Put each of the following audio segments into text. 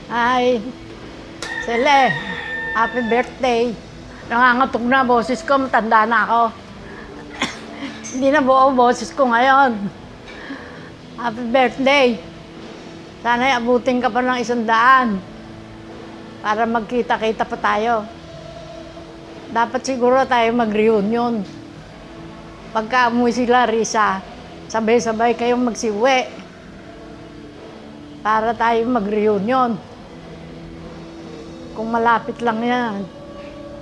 Ay, Sele, happy birthday. Nangangatog na boses ko, matanda na ako. Hindi na buo boses ko ngayon. Happy birthday. Sana'y abutin ka pa ng 100 para magkita-kita pa tayo. Dapat siguro tayo mag-reunion. Pagka umuwi sila, Risa, sabay-sabay kayong magsiuwi para tayo mag-reunion. Kung malapit lang yan,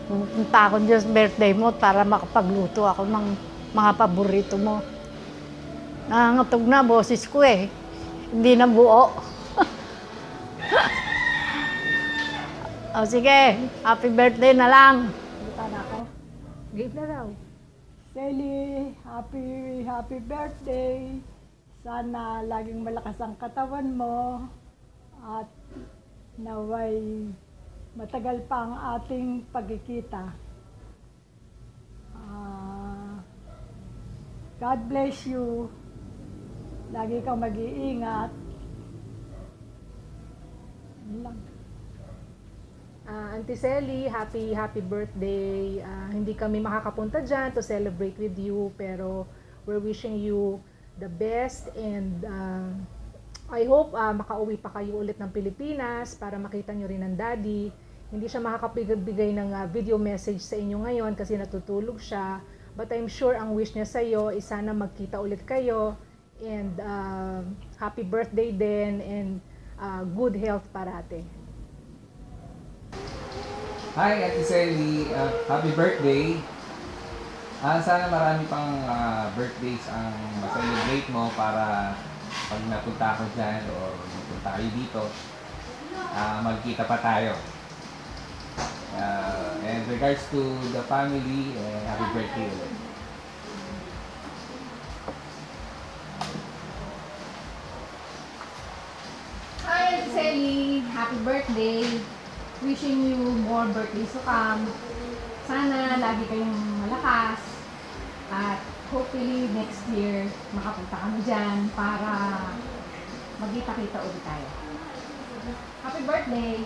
pupunta ako dyan sa birthday mo para makapagluto ako ng mga paborito mo. Nangangatog na boses ko eh. Hindi na buo. O sige, happy birthday na lang. Punta na ako. Give na raw. Sally, happy birthday. Sana laging malakas ang katawan mo at naway matagal pa ang ating pagkikita. God bless you. Lagi kang mag-iingat. Yun lang. Auntie Selly, happy birthday. Hindi kami makakapunta dyan to celebrate with you, pero we're wishing you the best and I hope makauwi pa kayo ulit ng Pilipinas para makita nyo rin ang daddy. Hindi siya makakabigay ng video message sa inyo ngayon kasi natutulog siya. But I'm sure ang wish niya sa iyo is sana magkita ulit kayo and happy birthday din and good health parate. Hi, Ate Selly. Happy birthday. Sana marami pang birthdays ang ma-celebrate mo para pag napunta ako dyan o napunta kayo dito, magkita pa tayo. And regards to the family, happy birthday ulit. Hi, Selly! Happy birthday! Wishing you more birthdays to come. Sana lagi kayong malakas at hopefully next year makapunta kami dyan para magkita-kita ulit tayo. Happy birthday!